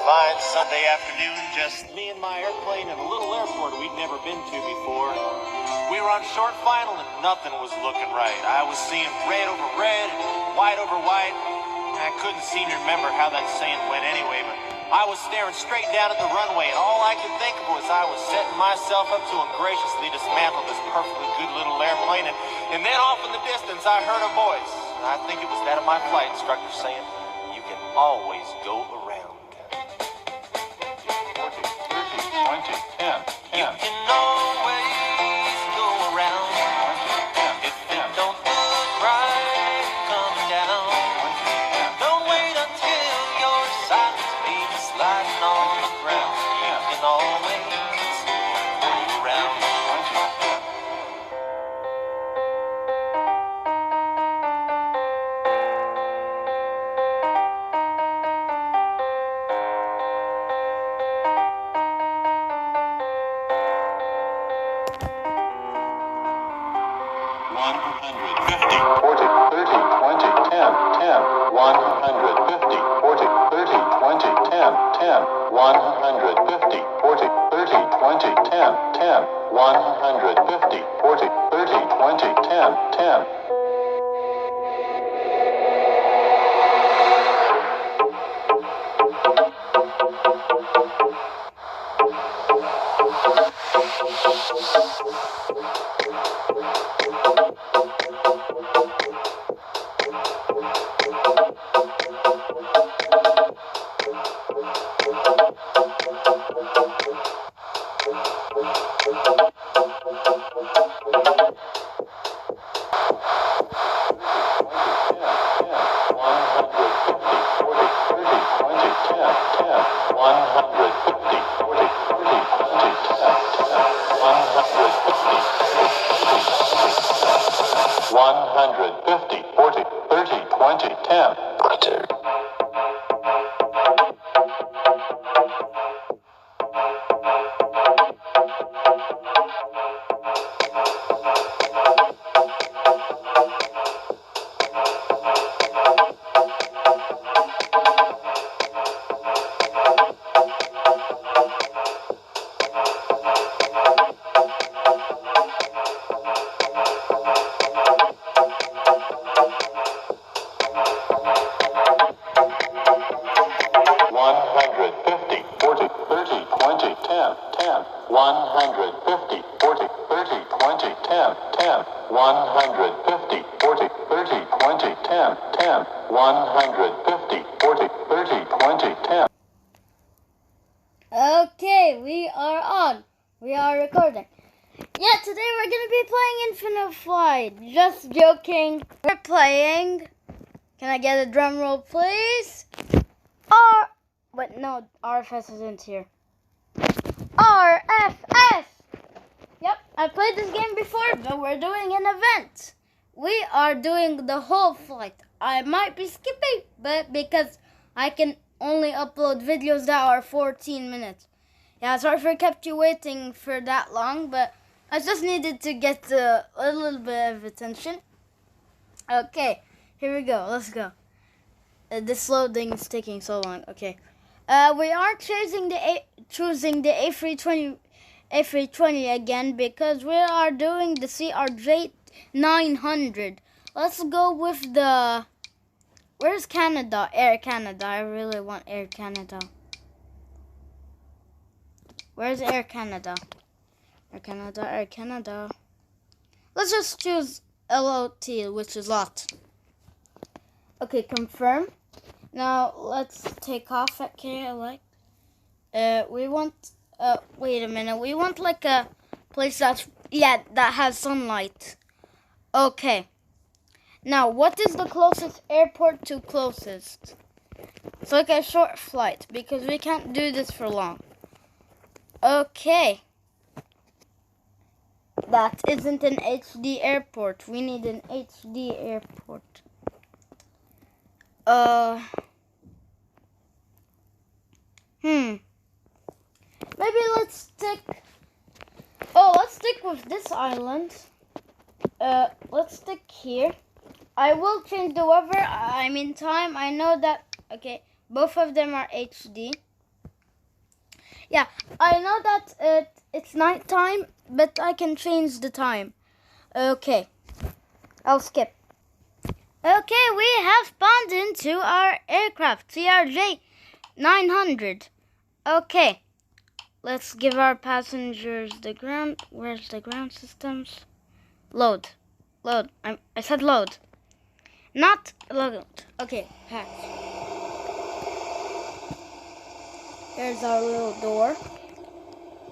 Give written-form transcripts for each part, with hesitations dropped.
fine Sunday afternoon, just me and my airplane in a little airport we'd never been to before. We were on short final and nothing was looking right. I was seeing red over red and white over white. I couldn't seem to remember how that saying went anyway, but I was staring straight down at the runway, and all I could think of was I was setting myself up to ungraciously dismantle this perfectly good little airplane, and then off in the distance I heard a voice. I think it was that of my flight instructor saying, "You can always go around." 20, 10, 10. You can always go around. If it don't look right coming down, don't wait until your silence baby sliding on the ground. You can always go around. 150, 40, 30, 20, 10, 10, 150, 40, 30, 20, 10, 10, 150, 40, 30, 20, 10, 10, 150, 40, 30, 20, 10, 10. Okay, we are on. We are recording. Yeah, today we're going to be playing Infinite Flight. Just joking. We're playing. Can I get a drum roll, please? Wait, no, RFS isn't here. RFS! Yep, I played this game before, but we're doing an event. We are doing the whole flight. I might be skipping, but because I can only upload videos that are 14 minutes. Yeah, sorry for kept you waiting for that long, but I just needed to get a little bit of attention. Okay, here we go. Let's go. This loading is taking so long. Okay, we are choosing the A320 again because we are doing the CRJ 900. Let's go with the. Where's Canada? Air Canada. I really want Air Canada. Where's Air Canada? Air Canada, Air Canada. Let's just choose LOT, which is LOT. Okay, confirm. Now let's take off at KLX. We want. Wait a minute. We want like a place that has sunlight. Okay. Now, what is the closest airport to closest? It's like a short flight because we can't do this for long. Okay. That isn't an HD airport. We need an HD airport. Maybe let's stick with this island. Let's stick here. I will change the weather. I mean time. I know that. Okay, both of them are HD. Yeah, I know that it's night time, but I can change the time. Okay, I'll skip. Okay, we have spawned into our aircraft, CRJ 900. Okay, let's give our passengers the ground. Where's the ground systems? Load. Load. I said load. Not load. Okay, pass. Here's our little door.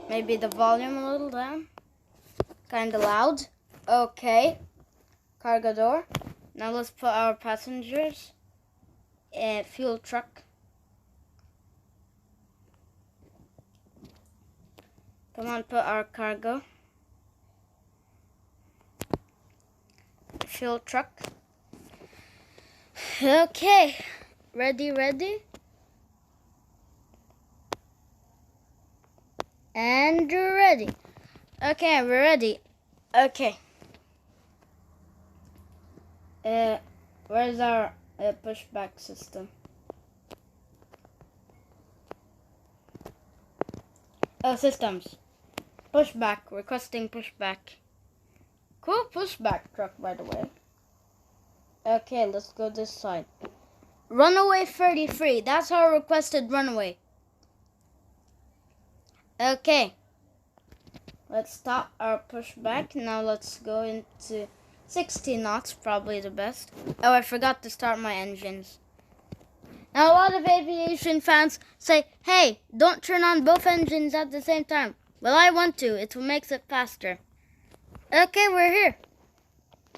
Maybe the volume a little down. Kinda loud. Okay. Cargo door. Now let's put our passengers. Fuel truck. Come on, put our cargo. Fuel truck. Okay. Ready? And ready. Okay, we're ready. Okay. Where's our pushback system? Oh, systems. Pushback. Requesting pushback. Cool pushback truck, by the way. Okay, let's go this side. Runaway 33. That's our requested runaway. Okay. Let's stop our pushback. Now let's go into 60 knots, probably the best. Oh, I forgot to start my engines. Now, a lot of aviation fans say, hey, don't turn on both engines at the same time. Well, I want to. It makes it faster. Okay, we're here.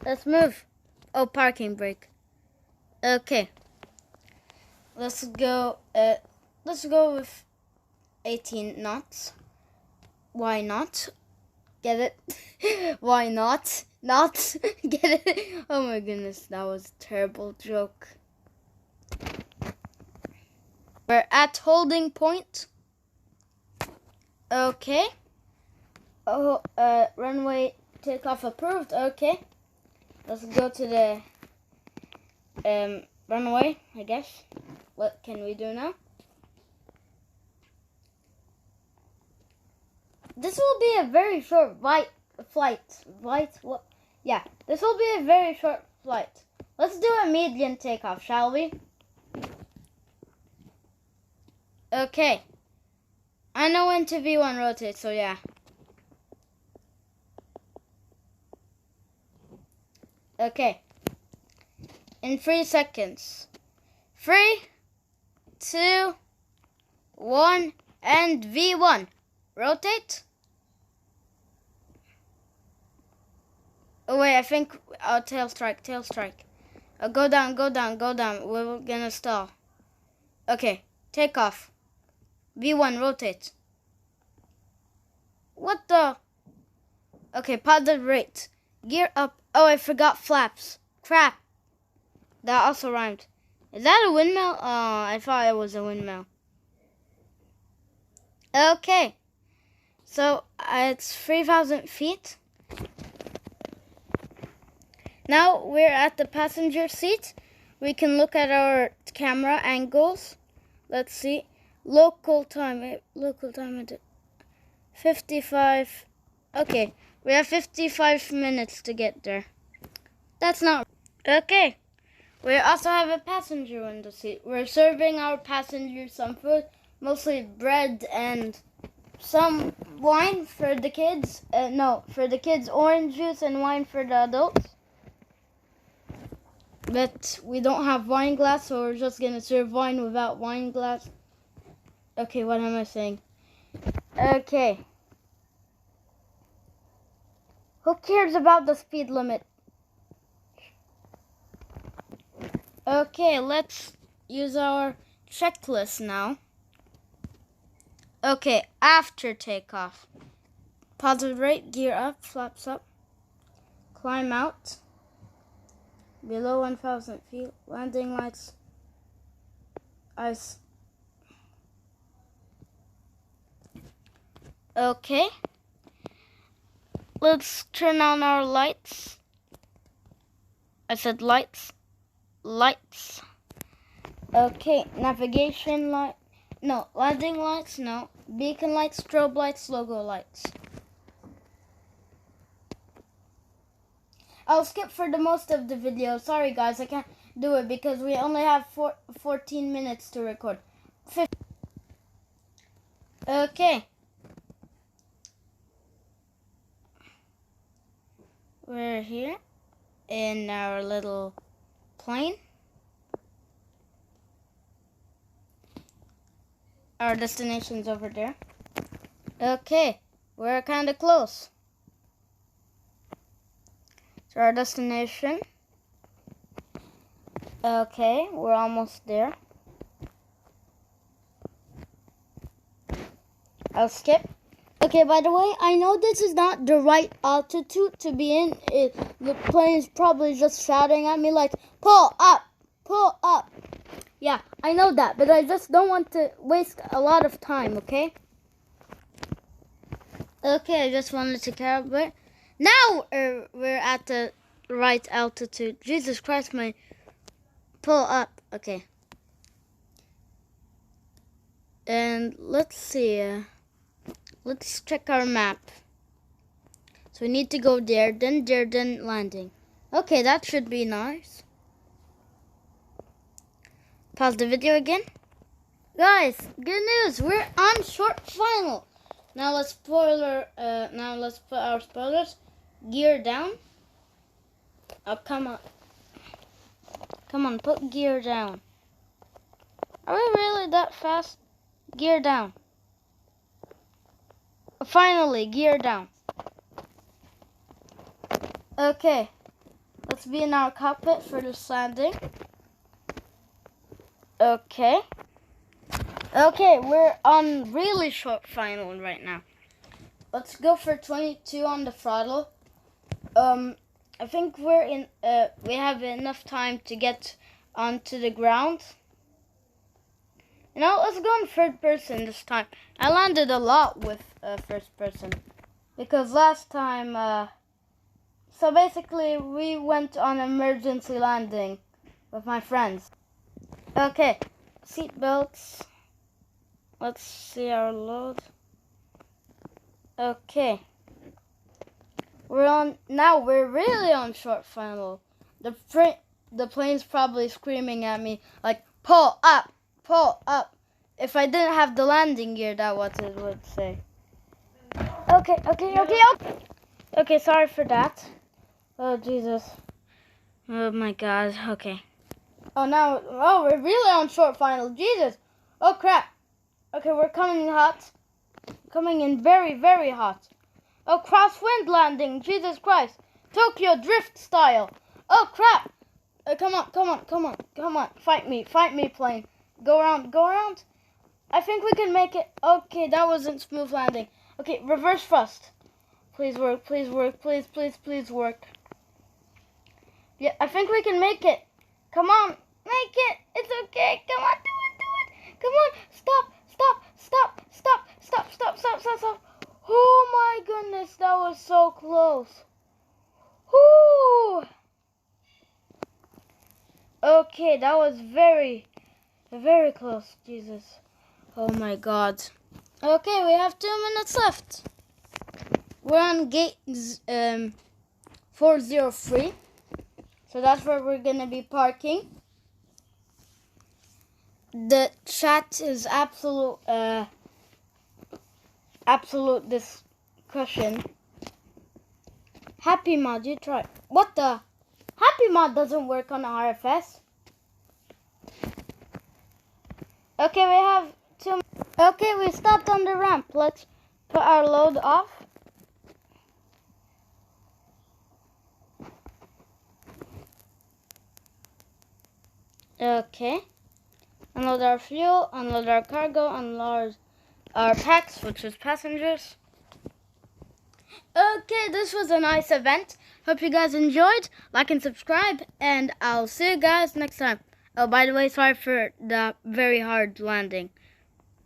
Let's move. Oh, parking brake. Okay. Let's go with 18 knots. Why not? Get it? Why not? Not get it? Oh my goodness, that was a terrible joke. We're at holding point. Okay. Oh, runway takeoff approved. Okay. Let's go to the runway, I guess. What can we do now? This will be a very short flight. What? Yeah, this will be a very short flight. Let's do a median takeoff, shall we? Okay. I know when to V1 rotate, so yeah. Okay. In 3 seconds. 3, 2, 1, and V1. Rotate. Oh wait, I think tail strike. Go down. We're gonna stall. Okay, take off. V1, rotate. What the? Okay, positive rate. Gear up. Oh, I forgot flaps. Crap. That also rhymed. Is that a windmill? Oh, I thought it was a windmill. Okay. So, it's 3,000 feet. Now we're at the passenger seat. We can look at our camera angles. Let's see. Local time 55. Okay, we have 55 minutes to get there. That's not okay. We also have a passenger in the seat. We're serving our passengers some food, mostly bread and some wine for the kids. For the kids, orange juice and wine for the adults. But we don't have wine glass, so we're just gonna serve wine without wine glass. Okay, what am I saying? Okay. Who cares about the speed limit? Okay, let's use our checklist now. Okay, after takeoff. Positive rate, gear up, flaps up. Climb out. Below 1,000 feet, landing lights, ice. Okay. Let's turn on our lights. I said lights. Lights. Okay, navigation light. No, landing lights, no. Beacon lights, strobe lights, logo lights. I'll skip for the most of the video. Sorry guys, I can't do it because we only have 14 minutes to record. 15. Okay. We're here in our little plane. Our destination's over there. Okay, we're kind of close to our destination. Okay, we're almost there. I'll skip. Okay, by the way, I know this is not the right altitude to be in. The plane's probably just shouting at me like, pull up, pull up. Yeah, I know that, but I just don't want to waste a lot of time, okay? Okay, I just wanted to calibrate. Now we're at the right altitude. Jesus Christ, my pull up. Okay. And let's see. Let's check our map. So we need to go there, then landing. Okay, that should be nice. Pause the video again. Guys, good news. We're on short final. Now let's put our spoilers gear down. Oh, come on. Come on, put gear down. Are we really that fast? Gear down. Finally, gear down. Okay. Let's be in our cockpit for this landing. Okay. Okay, we're on really short final right now. Let's go for 22 on the throttle. I think we have enough time to get onto the ground. You know, let's go in third person this time. I landed a lot with first person because last time, so basically we went on emergency landing with my friends. Okay, seat belts. Let's see our load. Okay. We're really on short final. The plane's probably screaming at me like, pull up, pull up. If I didn't have the landing gear, that's what it would say. Okay. Okay, sorry for that. Oh, Jesus. Oh, my God. Okay. Oh, we're really on short final. Jesus. Oh, crap. Okay, we're coming in hot. Coming in very, very hot. Oh, crosswind landing. Jesus Christ. Tokyo Drift style. Oh, crap. Come on. Fight me, plane. Go around. I think we can make it. Okay, that wasn't smooth landing. Okay, reverse thrust. Please work. Please work. Yeah, I think we can make it. Come on, make it. It's okay. Come on, do it. Come on, stop. Oh my goodness, that was so close. Whoo. Okay, that was very, very close. Jesus. Oh my God. Okay, we have 2 minutes left. We're on gate 403. So that's where we're going to be parking. The chat is absolute discussion. Happy Mod, you try. What the? Happy Mod doesn't work on RFS. Okay, we have 2. Okay, we stopped on the ramp. Let's put our load off. Okay. Unload our fuel, unload our cargo, unload our packs, which is passengers. Okay, this was a nice event. Hope you guys enjoyed. Like and subscribe, and I'll see you guys next time. Oh, by the way, sorry for the very hard landing.